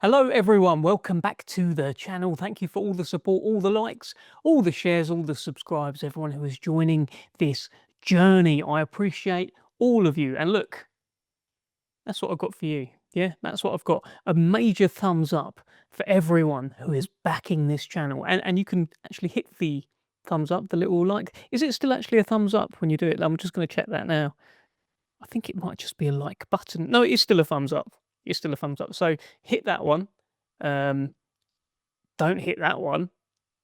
Hello everyone, welcome back to the channel. Thank you for all the support, all the likes, all the shares, all the subscribes, everyone who is joining this journey. I appreciate all of you. And look, that's what I've got for you. Yeah, that's what I've got. A major thumbs up for everyone who is backing this channel. And you can actually hit the thumbs up, the little like. Is it still actually a thumbs up when you do it? I'm just going to check that now. I think it might just be a like button. No, it is still a thumbs up. It's still a thumbs up. So hit that one. Um, don't hit that one.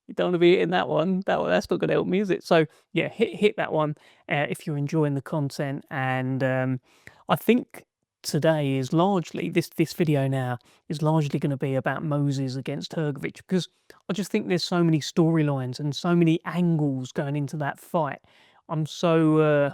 You don't want to be hitting that one. That's not going to help me, is it? So yeah, hit that one if you're enjoying the content. And I think today is largely this video now is largely going to be about Moses against Hrgovic, because I just think there's so many storylines and so many angles going into that fight. I'm so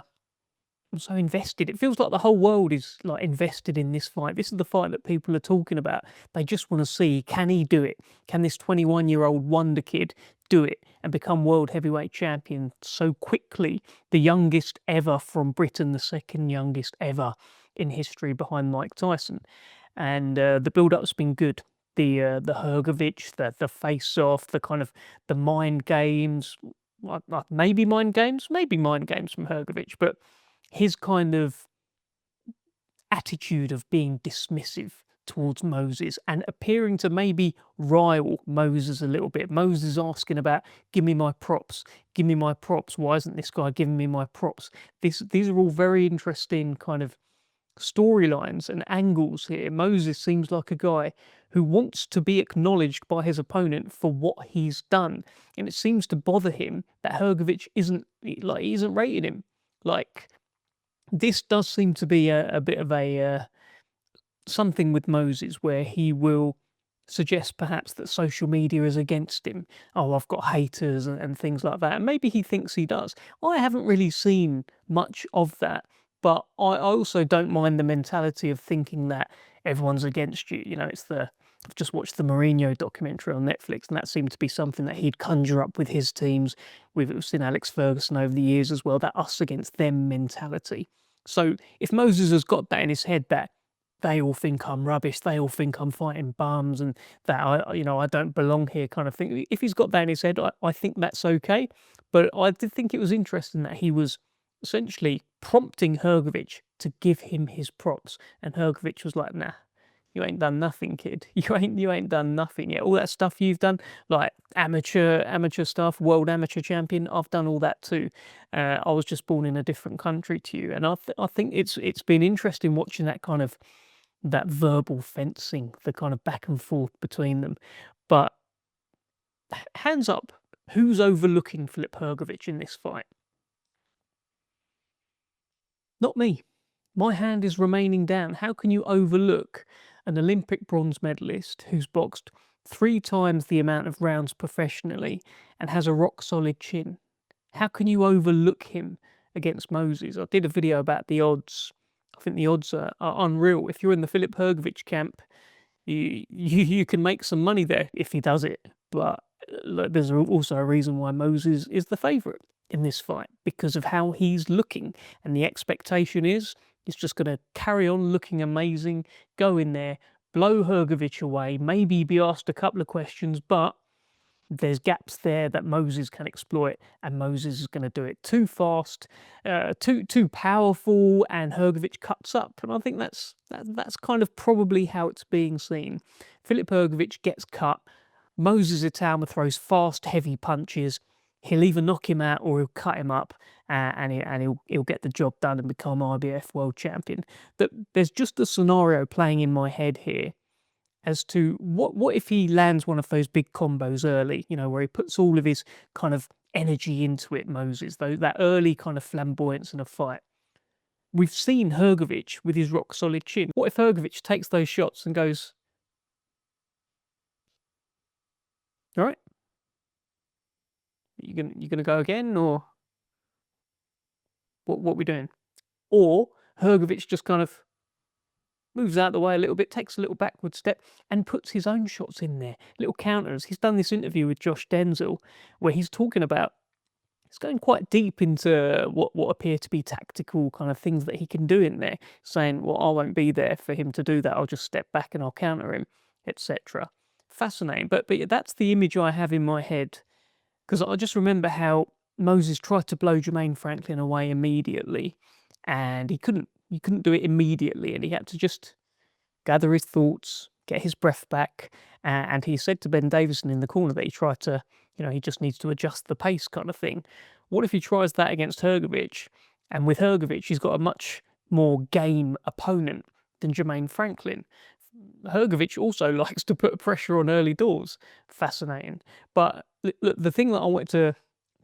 invested. It feels like the whole world is like invested in this fight. This is the fight that people are talking about. They just want to see, can he do it? Can this 21-year-old wonder kid do it and become world heavyweight champion so quickly? The youngest ever from Britain, the second youngest ever in history behind Mike Tyson. And the build-up's been good. The Hrgovic, the face-off, the kind of the mind games, maybe mind games from Hrgovic, but his kind of attitude of being dismissive towards Moses and appearing to maybe rile Moses a little bit. Moses asking about, give me my props, give me my props. Why isn't this guy giving me my props? These are all very interesting kind of storylines and angles here. Moses seems like a guy who wants to be acknowledged by his opponent for what he's done. And it seems to bother him that Hergovich isn't rating him. Like, this does seem to be a bit of a something with Moses where he will suggest perhaps that social media is against him. Oh, I've got haters and things like that. And maybe he thinks he does. I haven't really seen much of that, but I also don't mind the mentality of thinking that everyone's against you. You know, I've just watched the Mourinho documentary on Netflix, and that seemed to be something that he'd conjure up with his teams. We've seen Alex Ferguson over the years as well, that us against them mentality. So if Moses has got that in his head, that they all think I'm rubbish, they all think I'm fighting bums, and that I don't belong here, kind of thing. If he's got that in his head, I think that's okay. But I did think it was interesting that he was essentially prompting Hrgovic to give him his props, and Hrgovic was like, "Nah, you ain't done nothing, kid. You ain't done nothing yet. All that stuff you've done, like amateur stuff, world amateur champion, I've done all that too. I was just born in a different country to you." And I think it's been interesting watching that kind of that verbal fencing, the kind of back and forth between them. But hands up, who's overlooking Filip Hrgovic in this fight? Not me. My hand is remaining down. How can you overlook an Olympic bronze medalist who's boxed 3 times the amount of rounds professionally and has a rock solid chin? How can you overlook him against Moses? I did a video about the odds. I think the odds are unreal. If you're in the Filip Hrgovic camp, you can make some money there if he does it. But there's also a reason why Moses is the favourite in this fight, because of how he's looking, and the expectation is he's just going to carry on looking amazing, go in there, blow Hrgovic away, maybe be asked a couple of questions, but there's gaps there that Moses can exploit, and Moses is going to do it too fast, too powerful, and Hrgovic cuts up. And I think that's kind of probably how it's being seen. Filip Hrgovic gets cut. Moses Itauma throws fast, heavy punches. He'll either knock him out or he'll cut him up, and he'll get the job done and become IBF World Champion. That there's just a scenario playing in my head here as to what if he lands one of those big combos early, you know, where he puts all of his kind of energy into it, Moses, though, that early kind of flamboyance in a fight. We've seen Hrgovic with his rock solid chin. What if Hrgovic takes those shots and goes, all right, you gonna go again, or what we doing? Or Hrgovic just kind of moves out of the way a little bit, takes a little backward step, and puts his own shots in there, little counters. He's done this interview with Josh Denzel where he's talking about, it's going quite deep into what appear to be tactical kind of things that he can do in there, saying, well, I won't be there for him to do that. I'll just step back and I'll counter him. etc. Fascinating. But yeah, that's the image I have in my head, because I just remember how Moses tried to blow Jermaine Franklin away immediately, and he couldn't. He couldn't do it immediately, and he had to just gather his thoughts, get his breath back. And he said to Ben Davison in the corner that he tried to, he just needs to adjust the pace kind of thing. What if he tries that against Hrgovic? And with Hrgovic, he's got a much more game opponent than Jermaine Franklin. Hrgovic also likes to put pressure on early doors. Fascinating. But look, the thing that I wanted to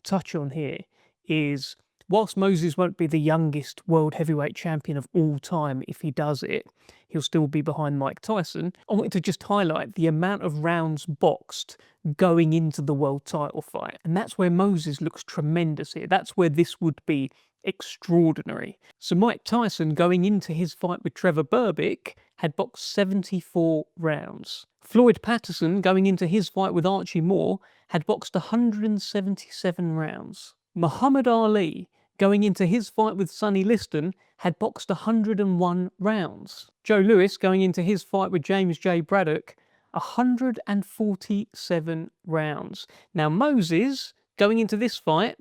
touch on here is, whilst Moses won't be the youngest world heavyweight champion of all time if he does it, he'll still be behind Mike Tyson. I wanted to just highlight the amount of rounds boxed going into the world title fight. And that's where Moses looks tremendous here. That's where this would be extraordinary. So Mike Tyson, going into his fight with Trevor Berbick, had boxed 74 rounds. Floyd Patterson, going into his fight with Archie Moore, had boxed 177 rounds. Muhammad Ali, going into his fight with Sonny Liston, had boxed 101 rounds. Joe Lewis, going into his fight with James J. Braddock, 147 rounds. Now Moses, going into this fight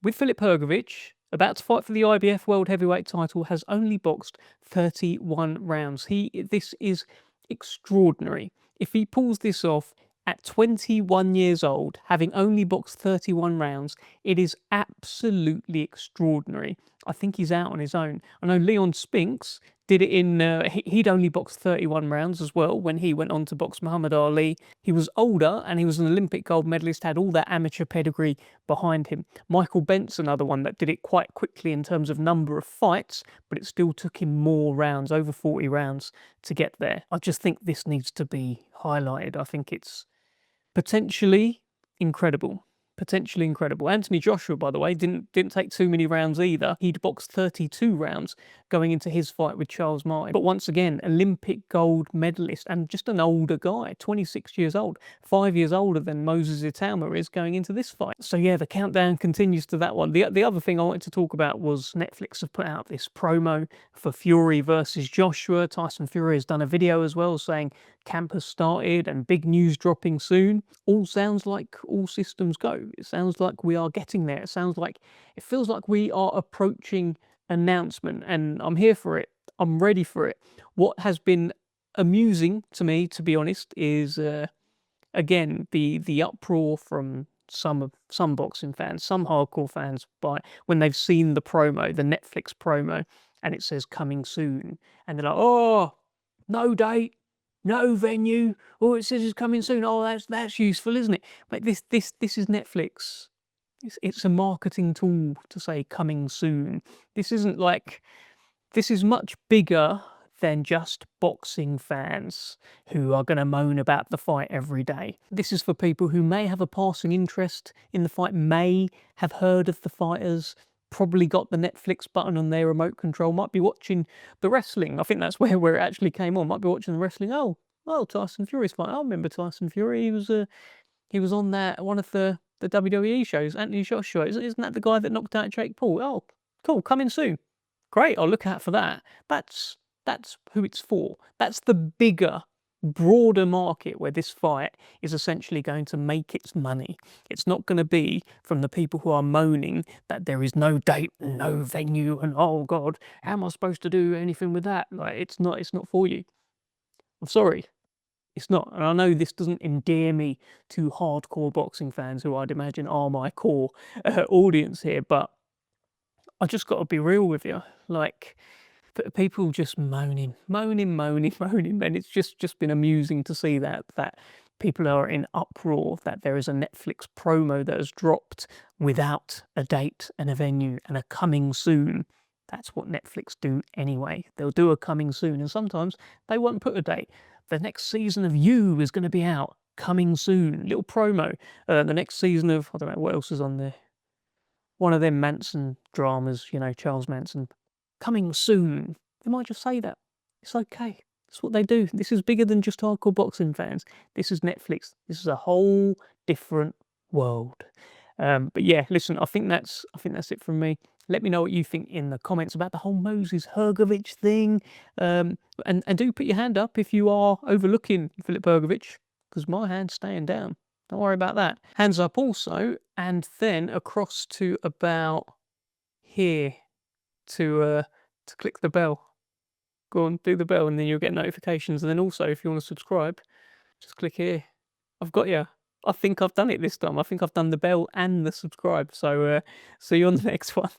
with Filip Hrgovic, about to fight for the IBF World Heavyweight title, has only boxed 31 rounds. This is extraordinary. If he pulls this off at 21 years old, having only boxed 31 rounds, it is absolutely extraordinary. I think he's out on his own. I know Leon Spinks did it in, he'd only boxed 31 rounds as well when he went on to box Muhammad Ali. He was older and he was an Olympic gold medalist, had all that amateur pedigree behind him. Michael Bent's another one that did it quite quickly in terms of number of fights, but it still took him more rounds, over 40 rounds to get there. I just think this needs to be highlighted. I think it's potentially incredible. Potentially incredible. Anthony Joshua, by the way, didn't take too many rounds either. He'd boxed 32 rounds going into his fight with Charles Martin. But once again, Olympic gold medalist and just an older guy, 26 years old, 5 years older than Moses Itauma is going into this fight. So yeah, the countdown continues to that one. The other thing I wanted to talk about was Netflix have put out this promo for Fury versus Joshua. Tyson Fury has done a video as well saying camp has started and big news dropping soon. All sounds like all systems go. It sounds like we are getting there. It feels like we are approaching announcement, and I'm here for it. I'm ready for it. What has been amusing to me, to be honest, is again the uproar from some boxing fans, some hardcore fans, when they've seen the promo, the Netflix promo, and it says coming soon, and they're like, oh, no date, no venue. Oh, it says it's coming soon. Oh, that's useful, isn't it? But this is Netflix. It's a marketing tool to say coming soon. This isn't like, this is much bigger than just boxing fans who are going to moan about the fight every day. This is for people who may have a passing interest in the fight, may have heard of the fighters, probably got the Netflix button on their remote control, might be watching the wrestling. I think that's where it actually came on. Might be watching the wrestling. Oh, Tyson Fury's fight. I remember Tyson Fury. He was on that one of the WWE shows. Anthony Joshua. Isn't that the guy that knocked out Jake Paul? Oh, cool. Coming soon. Great. I'll look out for that. That's who it's for. That's the bigger, broader market where this fight is essentially going to make its money. It's not going to be from the people who are moaning that there is no date, no venue, and oh God, how am I supposed to do anything with that? Like, it's not for you. I'm sorry. It's not. And I know this doesn't endear me to hardcore boxing fans who I'd imagine are my core audience here, but I just got to be real with you. Like, people just moaning, and it's just been amusing to see that people are in uproar that there is a Netflix promo that has dropped without a date and a venue and a coming soon. That's what Netflix do anyway. They'll do a coming soon, and sometimes they won't put a date. The next season of You is going to be out, coming soon. Little promo. The next season of, I don't know, what else is on there? One of them Manson dramas, Charles Manson. Coming soon. They might just say that. It's okay. That's what they do. This is bigger than just hardcore boxing fans. This is Netflix. This is a whole different world. But yeah, listen, I think that's it from me. Let me know what you think in the comments about the whole Moses Hrgovic thing. And do put your hand up if you are overlooking Filip Hrgovic, because my hand's staying down. Don't worry about that. Hands up also, and then across to about here to click the bell. Go on, do the bell, and then you'll get notifications. And then also, if you want to subscribe, just click here. I've got you. I think I've done it this time. I think I've done the bell and the subscribe. So see you on the next one.